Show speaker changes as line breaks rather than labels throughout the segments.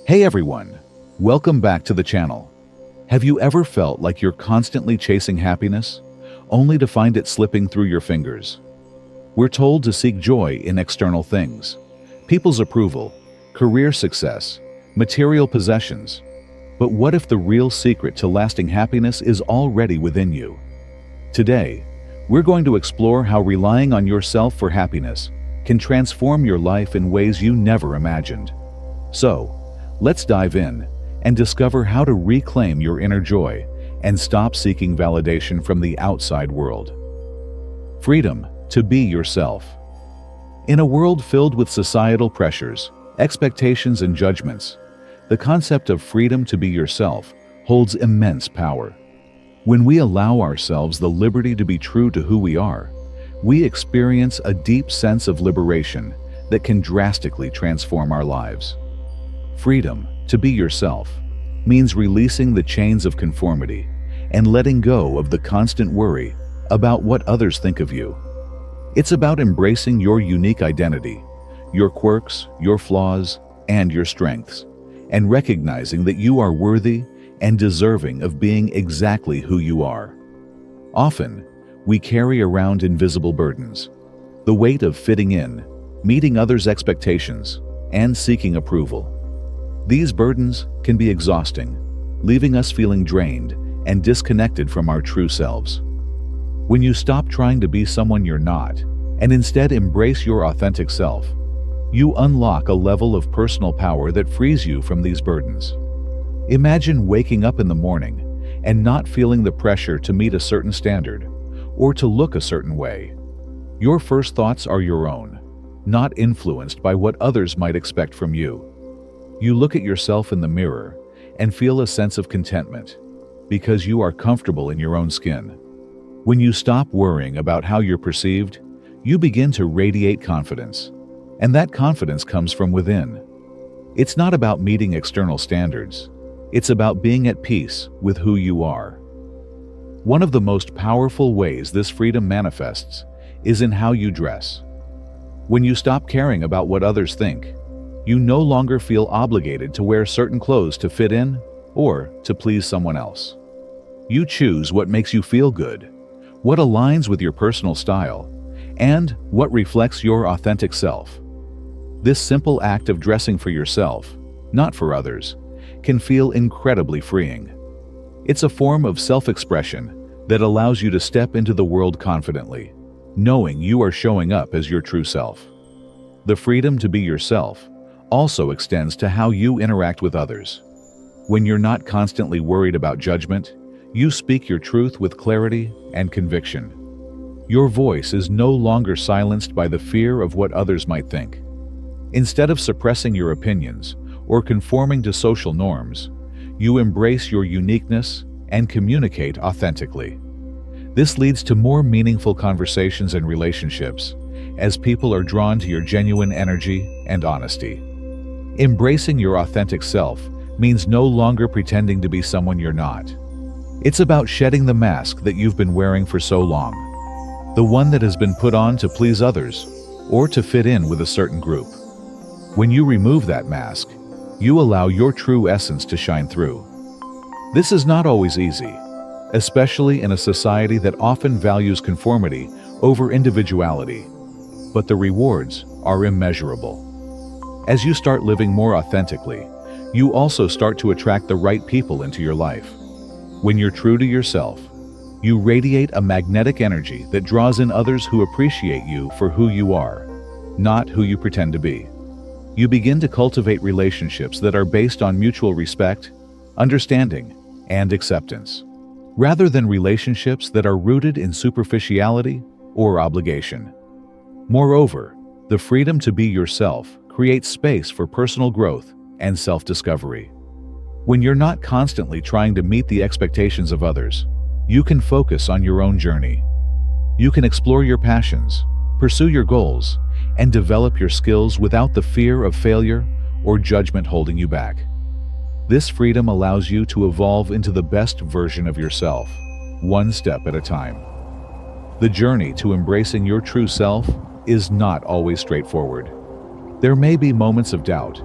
Hey everyone, welcome back to the channel. Have you ever felt like you're constantly chasing happiness, only to find it slipping through your fingers? We're told to seek joy in external things, people's approval, career success, material possessions. But what if the real secret to lasting happiness is already within you? Today, we're going to explore how relying on yourself for happiness can transform your life in ways you never imagined. So, let's dive in and discover how to reclaim your inner joy and stop seeking validation from the outside world. Freedom to be yourself. In a world filled with societal pressures, expectations, and judgments, the concept of freedom to be yourself holds immense power. When we allow ourselves the liberty to be true to who we are, we experience a deep sense of liberation that can drastically transform our lives. Freedom to be yourself means releasing the chains of conformity and letting go of the constant worry about what others think of you. It's about embracing your unique identity, your quirks, your flaws, and your strengths, and recognizing that you are worthy and deserving of being exactly who you are. Often, we carry around invisible burdens, the weight of fitting in, meeting others' expectations, and seeking approval. These burdens can be exhausting, leaving us feeling drained and disconnected from our true selves. When you stop trying to be someone you're not, and instead embrace your authentic self, you unlock a level of personal power that frees you from these burdens. Imagine waking up in the morning and not feeling the pressure to meet a certain standard or to look a certain way. Your first thoughts are your own, not influenced by what others might expect from you. You look at yourself in the mirror and feel a sense of contentment because you are comfortable in your own skin. When you stop worrying about how you're perceived, you begin to radiate confidence, and that confidence comes from within. It's not about meeting external standards. It's about being at peace with who you are. One of the most powerful ways this freedom manifests is in how you dress. When you stop caring about what others think, you no longer feel obligated to wear certain clothes to fit in or to please someone else. You choose what makes you feel good, what aligns with your personal style, and what reflects your authentic self. This simple act of dressing for yourself, not for others, can feel incredibly freeing. It's a form of self-expression that allows you to step into the world confidently, knowing you are showing up as your true self. The freedom to be yourself also extends to how you interact with others. When you're not constantly worried about judgment, you speak your truth with clarity and conviction. Your voice is no longer silenced by the fear of what others might think. Instead of suppressing your opinions or conforming to social norms, you embrace your uniqueness and communicate authentically. This leads to more meaningful conversations and relationships, as people are drawn to your genuine energy and honesty. Embracing your authentic self means no longer pretending to be someone you're not. It's about shedding the mask that you've been wearing for so long, the one that has been put on to please others or to fit in with a certain group. When you remove that mask, you allow your true essence to shine through. This is not always easy, especially in a society that often values conformity over individuality, but the rewards are immeasurable. As you start living more authentically, you also start to attract the right people into your life. When you're true to yourself, you radiate a magnetic energy that draws in others who appreciate you for who you are, not who you pretend to be. You begin to cultivate relationships that are based on mutual respect, understanding, and acceptance, rather than relationships that are rooted in superficiality or obligation. Moreover, the freedom to be yourself creates space for personal growth and self-discovery. When you're not constantly trying to meet the expectations of others, you can focus on your own journey. You can explore your passions, pursue your goals, and develop your skills without the fear of failure or judgment holding you back. This freedom allows you to evolve into the best version of yourself, one step at a time. The journey to embracing your true self is not always straightforward. There may be moments of doubt,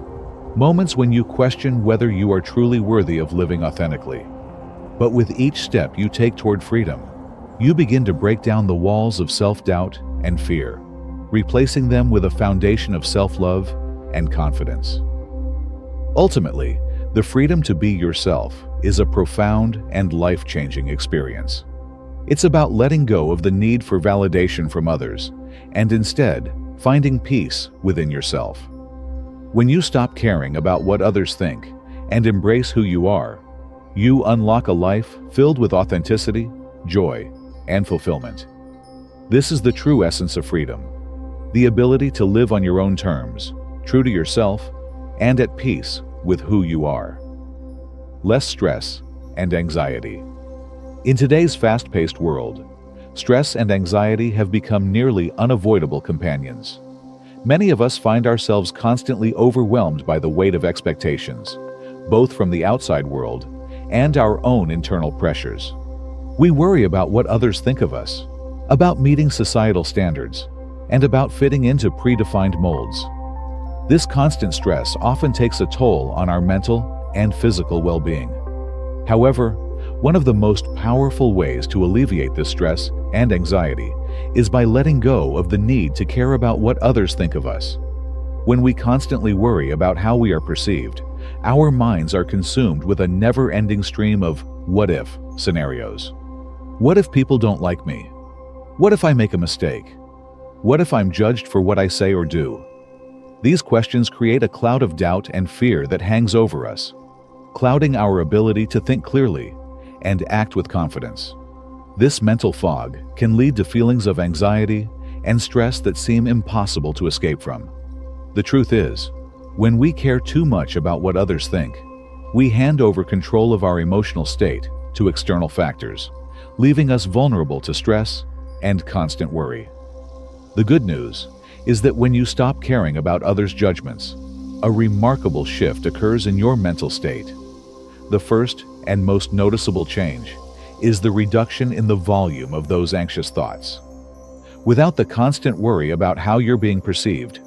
Moments when you question whether you are truly worthy of living authentically. But with each step you take toward freedom, you begin to break down the walls of self-doubt and fear, replacing them with a foundation of self-love and confidence. Ultimately, the freedom to be yourself is a profound and life-changing experience. It's about letting go of the need for validation from others and instead finding peace within yourself. When you stop caring about what others think and embrace who you are, you unlock a life filled with authenticity, joy, and fulfillment. This is the true essence of freedom, the ability to live on your own terms, true to yourself, and at peace with who you are. Less stress and anxiety. In today's fast-paced world, stress and anxiety have become nearly unavoidable companions. Many of us find ourselves constantly overwhelmed by the weight of expectations, both from the outside world and our own internal pressures. We worry about what others think of us, about meeting societal standards, and about fitting into predefined molds. This constant stress often takes a toll on our mental and physical well-being. However, one of the most powerful ways to alleviate this stress and anxiety is by letting go of the need to care about what others think of us. When we constantly worry about how we are perceived, our minds are consumed with a never-ending stream of what-if scenarios. What if people don't like me? What if I make a mistake? What if I'm judged for what I say or do? These questions create a cloud of doubt and fear that hangs over us, clouding our ability to think clearly and act with confidence. This mental fog can lead to feelings of anxiety and stress that seem impossible to escape from. The truth is, when we care too much about what others think, we hand over control of our emotional state to external factors, leaving us vulnerable to stress and constant worry. The good news is that when you stop caring about others' judgments, a remarkable shift occurs in your mental state. The first and most noticeable change is the reduction in the volume of those anxious thoughts. Without the constant worry about how you're being perceived,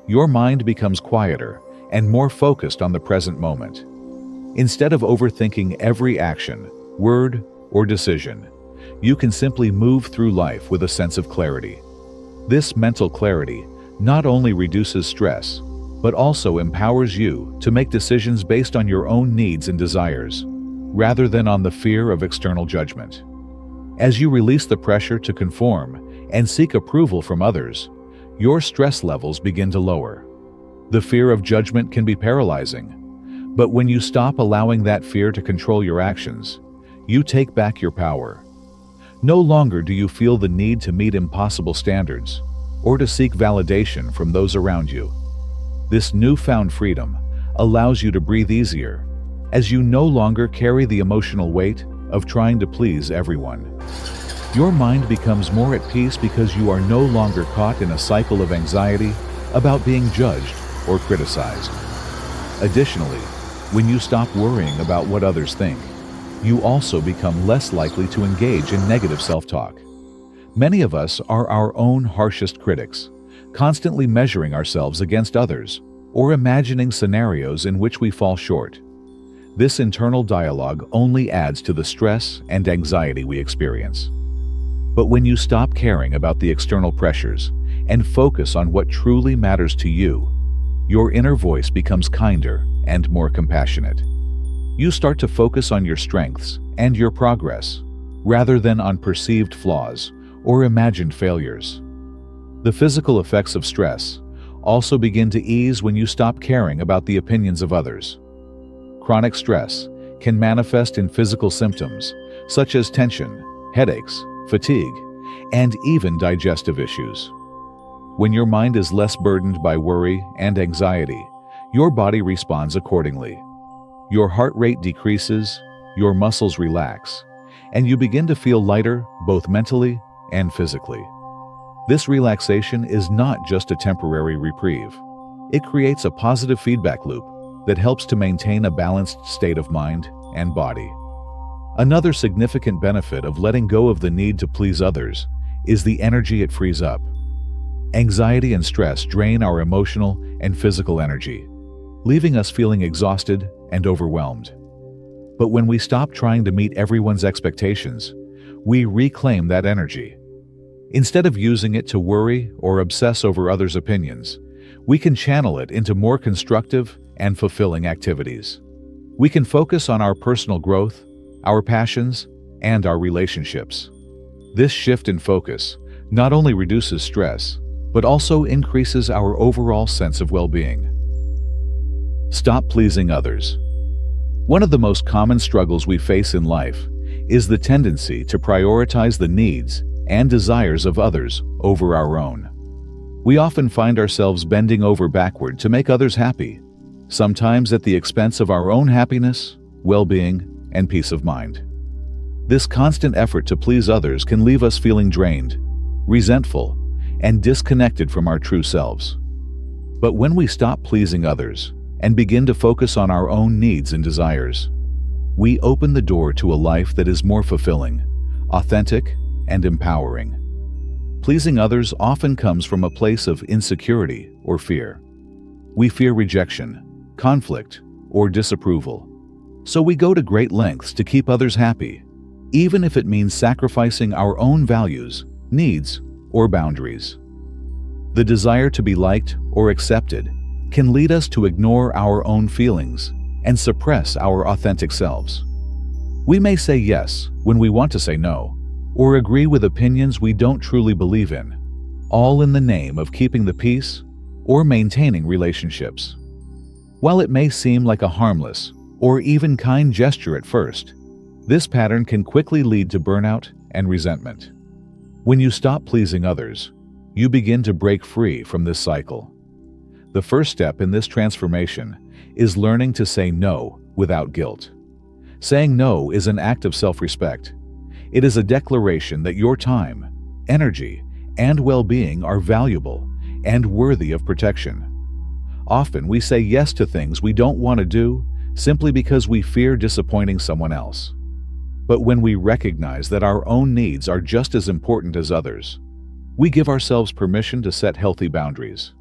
your mind becomes quieter and more focused on the present moment. Instead of overthinking every action, word, or decision, you can simply move through life with a sense of clarity. This mental clarity not only reduces stress, but also empowers you to make decisions based on your own needs and desires, rather than on the fear of external judgment. As you release the pressure to conform and seek approval from others, your stress levels begin to lower. The fear of judgment can be paralyzing, but when you stop allowing that fear to control your actions, you take back your power. No longer do you feel the need to meet impossible standards or to seek validation from those around you. This newfound freedom allows you to breathe easier, as you no longer carry the emotional weight of trying to please everyone. Your mind becomes more at peace because you are no longer caught in a cycle of anxiety about being judged or criticized. Additionally, when you stop worrying about what others think, you also become less likely to engage in negative self-talk. Many of us are our own harshest critics, constantly measuring ourselves against others or imagining scenarios in which we fall short. This internal dialogue only adds to the stress and anxiety we experience. But when you stop caring about the external pressures and focus on what truly matters to you, your inner voice becomes kinder and more compassionate. You start to focus on your strengths and your progress, rather than on perceived flaws or imagined failures. The physical effects of stress also begin to ease when you stop caring about the opinions of others. Chronic stress can manifest in physical symptoms such as tension, headaches, fatigue, and even digestive issues. When your mind is less burdened by worry and anxiety, your body responds accordingly. Your heart rate decreases, your muscles relax, and you begin to feel lighter both mentally and physically. This relaxation is not just a temporary reprieve. It creates a positive feedback loop that helps to maintain a balanced state of mind and body. Another significant benefit of letting go of the need to please others is the energy it frees up. Anxiety and stress drain our emotional and physical energy, leaving us feeling exhausted and overwhelmed. But when we stop trying to meet everyone's expectations, we reclaim that energy. Instead of using it to worry or obsess over others' opinions, we can channel it into more constructive and fulfilling activities. We can focus on our personal growth, our passions, and our relationships. This shift in focus not only reduces stress, but also increases our overall sense of well-being. Stop pleasing others. One of the most common struggles we face in life is the tendency to prioritize the needs and desires of others over our own. We often find ourselves bending over backward to make others happy, sometimes at the expense of our own happiness, well-being, and peace of mind. This constant effort to please others can leave us feeling drained, resentful, and disconnected from our true selves. But when we stop pleasing others and begin to focus on our own needs and desires, we open the door to a life that is more fulfilling, authentic, and empowering. Pleasing others often comes from a place of insecurity or fear. We fear rejection, conflict, or disapproval. So we go to great lengths to keep others happy, even if it means sacrificing our own values, needs, or boundaries. The desire to be liked or accepted can lead us to ignore our own feelings and suppress our authentic selves. We may say yes when we want to say no, or agree with opinions we don't truly believe in, all in the name of keeping the peace or maintaining relationships. While it may seem like a harmless or even kind gesture at first, this pattern can quickly lead to burnout and resentment. When you stop pleasing others, you begin to break free from this cycle. The first step in this transformation is learning to say no without guilt. Saying no is an act of self-respect. It is a declaration that your time, energy, and well-being are valuable and worthy of protection. Often we say yes to things we don't want to do simply because we fear disappointing someone else. But when we recognize that our own needs are just as important as others, we give ourselves permission to set healthy boundaries.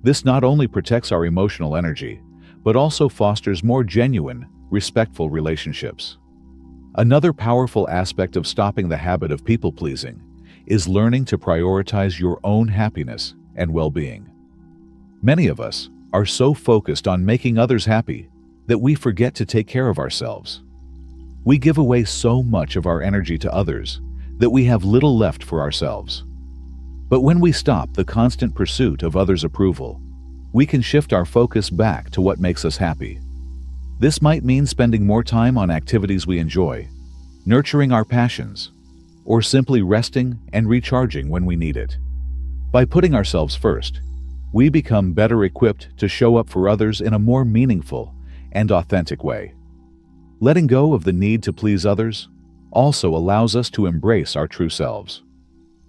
This not only protects our emotional energy, but also fosters more genuine, respectful relationships. Another powerful aspect of stopping the habit of people-pleasing is learning to prioritize your own happiness and well-being. Many of us are so focused on making others happy that we forget to take care of ourselves. We give away so much of our energy to others that we have little left for ourselves. But when we stop the constant pursuit of others' approval, we can shift our focus back to what makes us happy. This might mean spending more time on activities we enjoy, nurturing our passions, or simply resting and recharging when we need it. By putting ourselves first, we become better equipped to show up for others in a more meaningful and authentic way. Letting go of the need to please others also allows us to embrace our true selves.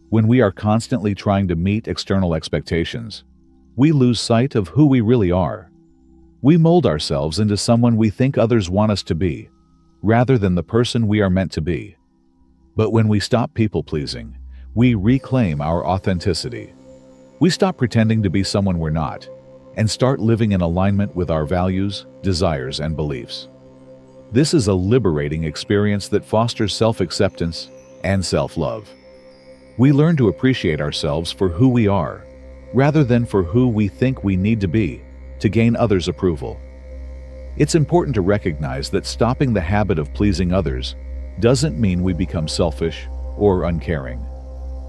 When we are constantly trying to meet external expectations, we lose sight of who we really are. We mold ourselves into someone we think others want us to be, rather than the person we are meant to be. But when we stop people-pleasing, we reclaim our authenticity. We stop pretending to be someone we're not, and start living in alignment with our values, desires, and beliefs. This is a liberating experience that fosters self-acceptance and self-love. We learn to appreciate ourselves for who we are, rather than for who we think we need to be to gain others' approval. It's important to recognize that stopping the habit of pleasing others doesn't mean we become selfish or uncaring.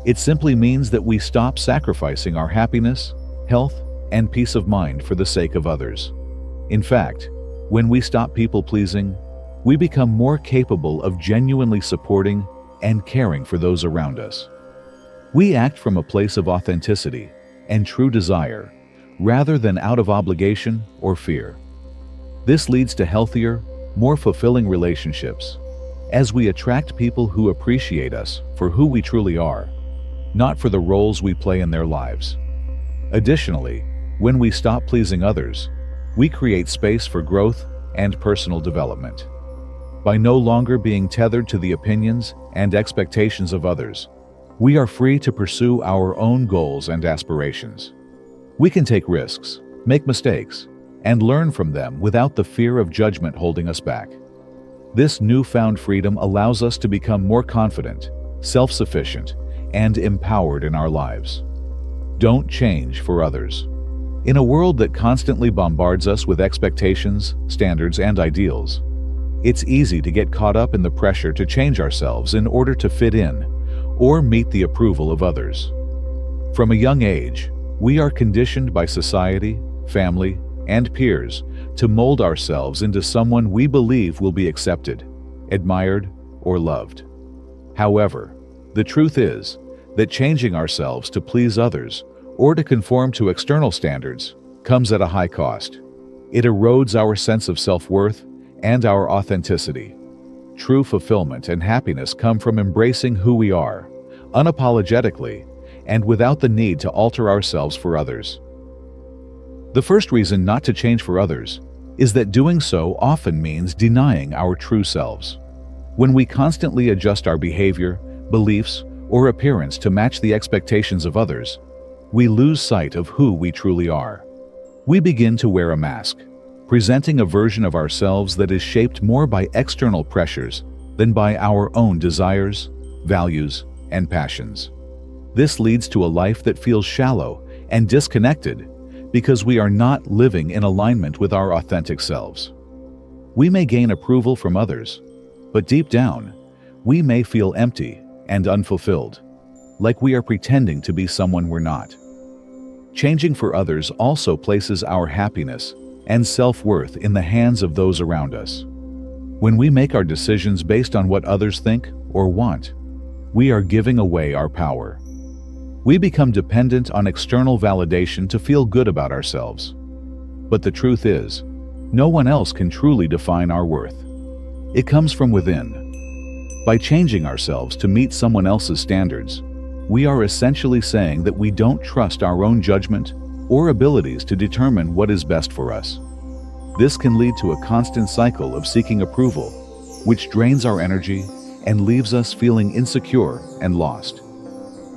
It simply means that we stop sacrificing our happiness, health, and peace of mind for the sake of others. In fact, when we stop people-pleasing, we become more capable of genuinely supporting and caring for those around us. We act from a place of authenticity and true desire, rather than out of obligation or fear. This leads to healthier, more fulfilling relationships, as we attract people who appreciate us for who we truly are, not for the roles we play in their lives. Additionally, when we stop pleasing others, we create space for growth and personal development. By no longer being tethered to the opinions and expectations of others, we are free to pursue our own goals and aspirations. We can take risks, make mistakes, and learn from them without the fear of judgment holding us back. This newfound freedom allows us to become more confident, self-sufficient, and empowered in our lives. Don't change for others. In a world that constantly bombards us with expectations, standards, and ideals, it's easy to get caught up in the pressure to change ourselves in order to fit in or meet the approval of others. From a young age, we are conditioned by society, family, and peers to mold ourselves into someone we believe will be accepted, admired, or loved. However, the truth is that changing ourselves to please others or to conform to external standards comes at a high cost. It erodes our sense of self-worth and our authenticity. True fulfillment and happiness come from embracing who we are, unapologetically, and without the need to alter ourselves for others. The first reason not to change for others is that doing so often means denying our true selves. When we constantly adjust our behavior, beliefs, or appearance to match the expectations of others, we lose sight of who we truly are. We begin to wear a mask, presenting a version of ourselves that is shaped more by external pressures than by our own desires, values, and passions. This leads to a life that feels shallow and disconnected because we are not living in alignment with our authentic selves. We may gain approval from others, but deep down, we may feel empty and unfulfilled, like we are pretending to be someone we're not. Changing for others also places our happiness and self-worth in the hands of those around us. When we make our decisions based on what others think or want, we are giving away our power. We become dependent on external validation to feel good about ourselves. But the truth is, no one else can truly define our worth. It comes from within. By changing ourselves to meet someone else's standards, we are essentially saying that we don't trust our own judgment or abilities to determine what is best for us. This can lead to a constant cycle of seeking approval, which drains our energy and leaves us feeling insecure and lost.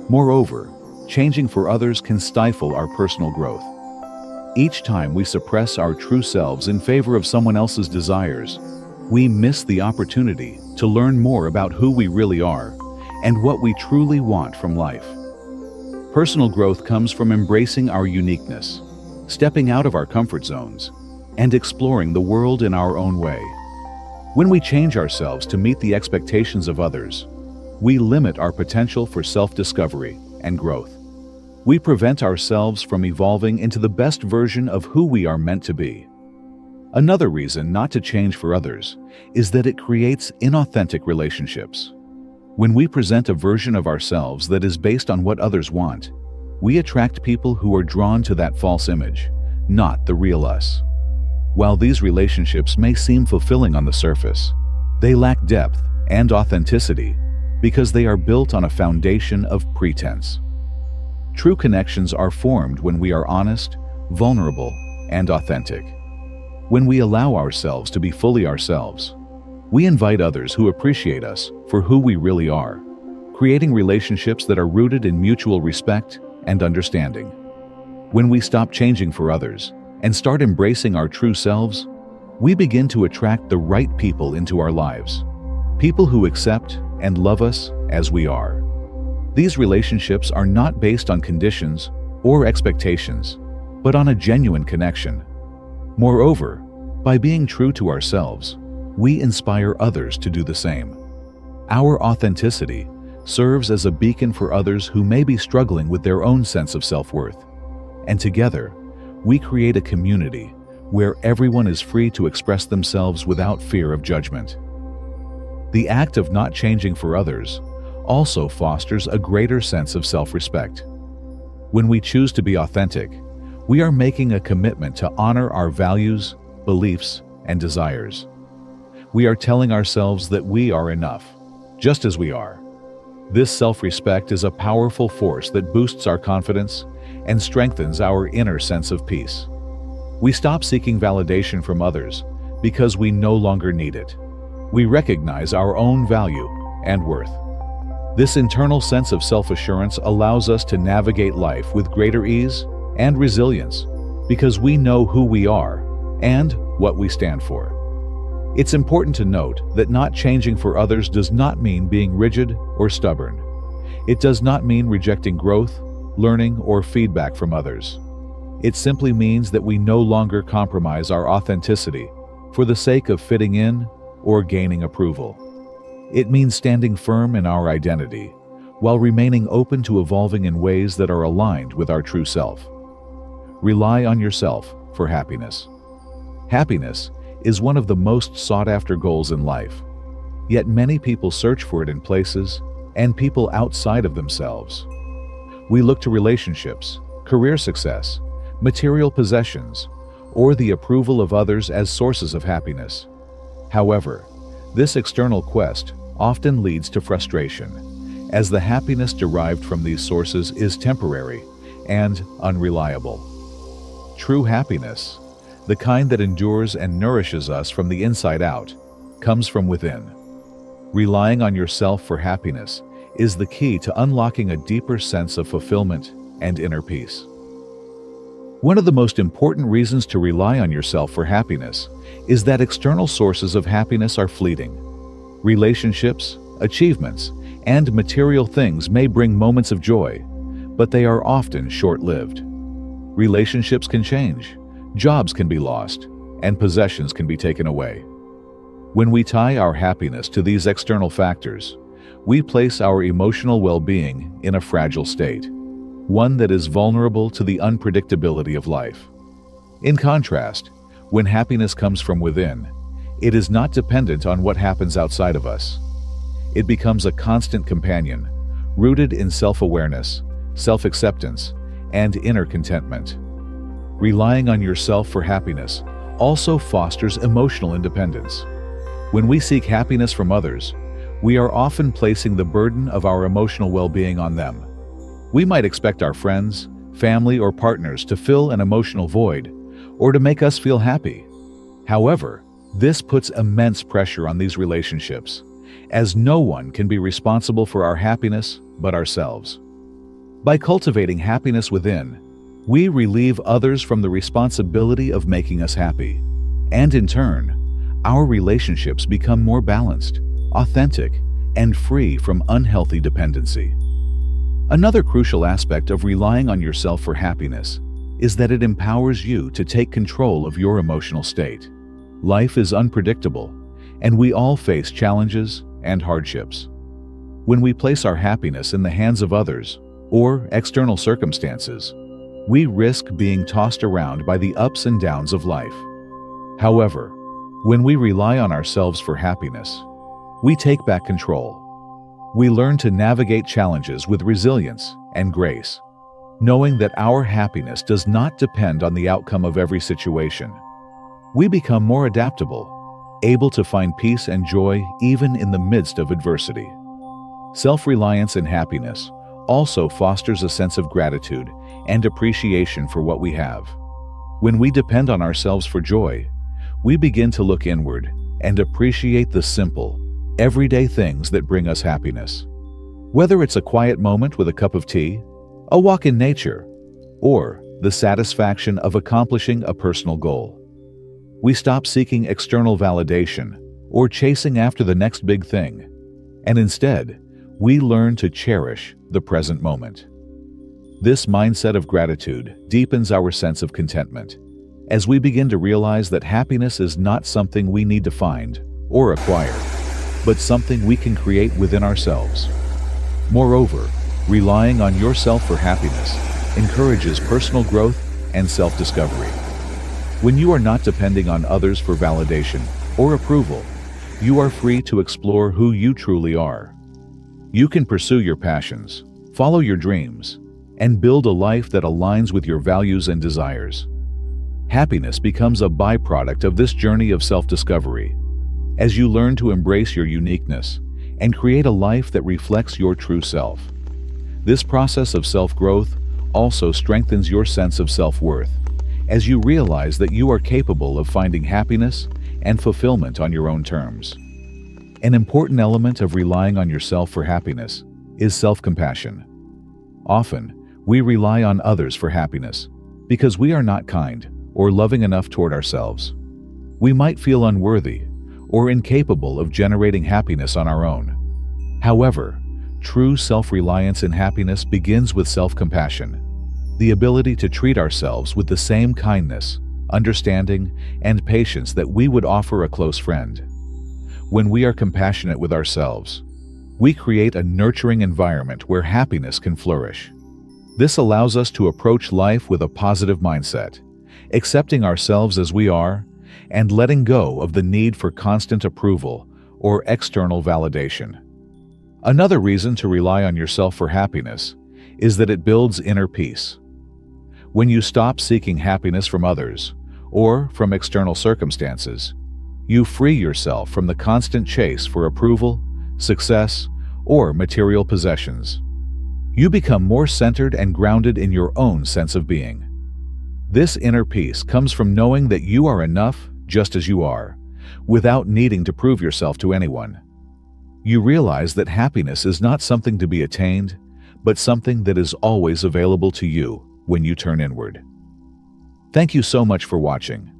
Moreover, changing for others can stifle our personal growth. Each time we suppress our true selves in favor of someone else's desires, we miss the opportunity to learn more about who we really are and what we truly want from life. Personal growth comes from embracing our uniqueness, stepping out of our comfort zones, and exploring the world in our own way. When we change ourselves to meet the expectations of others, we limit our potential for self-discovery and growth. We prevent ourselves from evolving into the best version of who we are meant to be. Another reason not to change for others is that it creates inauthentic relationships. When we present a version of ourselves that is based on what others want, we attract people who are drawn to that false image, not the real us. While these relationships may seem fulfilling on the surface, they lack depth and authenticity because they are built on a foundation of pretense. True connections are formed when we are honest, vulnerable, and authentic. When we allow ourselves to be fully ourselves, we invite others who appreciate us for who we really are, creating relationships that are rooted in mutual respect and understanding. When we stop changing for others and start embracing our true selves, we begin to attract the right people into our lives, people who accept and love us as we are. These relationships are not based on conditions or expectations, but on a genuine connection. Moreover, by being true to ourselves, we inspire others to do the same. Our authenticity serves as a beacon for others who may be struggling with their own sense of self-worth. And together, we create a community where everyone is free to express themselves without fear of judgment. The act of not changing for others also fosters a greater sense of self-respect. When we choose to be authentic, we are making a commitment to honor our values, beliefs, and desires. We are telling ourselves that we are enough, just as we are. This self-respect is a powerful force that boosts our confidence and strengthens our inner sense of peace. We stop seeking validation from others because we no longer need it. We recognize our own value and worth. This internal sense of self-assurance allows us to navigate life with greater ease and resilience because we know who we are and what we stand for. It's important to note that not changing for others does not mean being rigid or stubborn. It does not mean rejecting growth, learning, or feedback from others. It simply means that we no longer compromise our authenticity for the sake of fitting in or gaining approval. It means standing firm in our identity while remaining open to evolving in ways that are aligned with our true self. Rely on yourself for happiness. Happiness is one of the most sought-after goals in life, yet many people search for it in places and people outside of themselves. We look to relationships, career success, material possessions, or the approval of others as sources of happiness. However, this external quest often leads to frustration, as the happiness derived from these sources is temporary and unreliable. True happiness, the kind that endures and nourishes us from the inside out, comes from within. Relying on yourself for happiness is the key to unlocking a deeper sense of fulfillment and inner peace. One of the most important reasons to rely on yourself for happiness is that external sources of happiness are fleeting. Relationships, achievements, and material things may bring moments of joy, but they are often short-lived. Relationships can change, jobs can be lost, and possessions can be taken away. When we tie our happiness to these external factors, we place our emotional well-being in a fragile state, one that is vulnerable to the unpredictability of life. In contrast, when happiness comes from within, it is not dependent on what happens outside of us. It becomes a constant companion, rooted in self-awareness, self-acceptance, and inner contentment. Relying on yourself for happiness also fosters emotional independence. When we seek happiness from others, we are often placing the burden of our emotional well-being on them. We might expect our friends, family, or partners to fill an emotional void or to make us feel happy. However, this puts immense pressure on these relationships, as no one can be responsible for our happiness but ourselves. By cultivating happiness within, we relieve others from the responsibility of making us happy, and in turn, our relationships become more balanced, authentic, and free from unhealthy dependency. Another crucial aspect of relying on yourself for happiness is that it empowers you to take control of your emotional state. Life is unpredictable, and we all face challenges and hardships. When we place our happiness in the hands of others or external circumstances, we risk being tossed around by the ups and downs of life. However, when we rely on ourselves for happiness, we take back control. We learn to navigate challenges with resilience and grace, knowing that our happiness does not depend on the outcome of every situation. We become more adaptable, able to find peace and joy even in the midst of adversity. Self-reliance and happiness also fosters a sense of gratitude and appreciation for what we have. When we depend on ourselves for joy, we begin to look inward and appreciate the simple, everyday things that bring us happiness. Whether it's a quiet moment with a cup of tea, a walk in nature, or the satisfaction of accomplishing a personal goal. We stop seeking external validation or chasing after the next big thing, and instead, we learn to cherish the present moment. This mindset of gratitude deepens our sense of contentment, as we begin to realize that happiness is not something we need to find or acquire, but something we can create within ourselves. Moreover, relying on yourself for happiness encourages personal growth and self-discovery. When you are not depending on others for validation or approval, you are free to explore who you truly are. You can pursue your passions, follow your dreams, and build a life that aligns with your values and desires. Happiness becomes a byproduct of this journey of self-discovery, as you learn to embrace your uniqueness and create a life that reflects your true self. This process of self-growth also strengthens your sense of self-worth, as you realize that you are capable of finding happiness and fulfillment on your own terms. An important element of relying on yourself for happiness is self-compassion. Often, we rely on others for happiness because we are not kind or loving enough toward ourselves. We might feel unworthy or incapable of generating happiness on our own. However, true self-reliance and happiness begins with self-compassion, the ability to treat ourselves with the same kindness, understanding, and patience that we would offer a close friend. When we are compassionate with ourselves, we create a nurturing environment where happiness can flourish. This allows us to approach life with a positive mindset, accepting ourselves as we are, and letting go of the need for constant approval or external validation. Another reason to rely on yourself for happiness is that it builds inner peace. When you stop seeking happiness from others or from external circumstances, you free yourself from the constant chase for approval, success, or material possessions. You become more centered and grounded in your own sense of being. This inner peace comes from knowing that you are enough just as you are, without needing to prove yourself to anyone. You realize that happiness is not something to be attained, but something that is always available to you when you turn inward. Thank you so much for watching.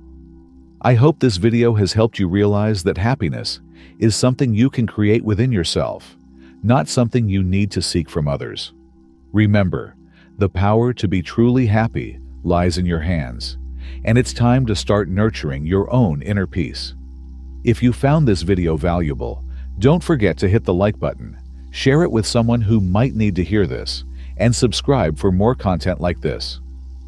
I hope this video has helped you realize that happiness is something you can create within yourself, not something you need to seek from others. Remember, the power to be truly happy lies in your hands, and it's time to start nurturing your own inner peace. If you found this video valuable, don't forget to hit the like button, share it with someone who might need to hear this, and subscribe for more content like this.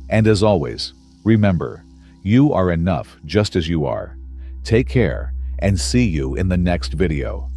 And as always, remember, you are enough just as you are. Take care, and see you in the next video.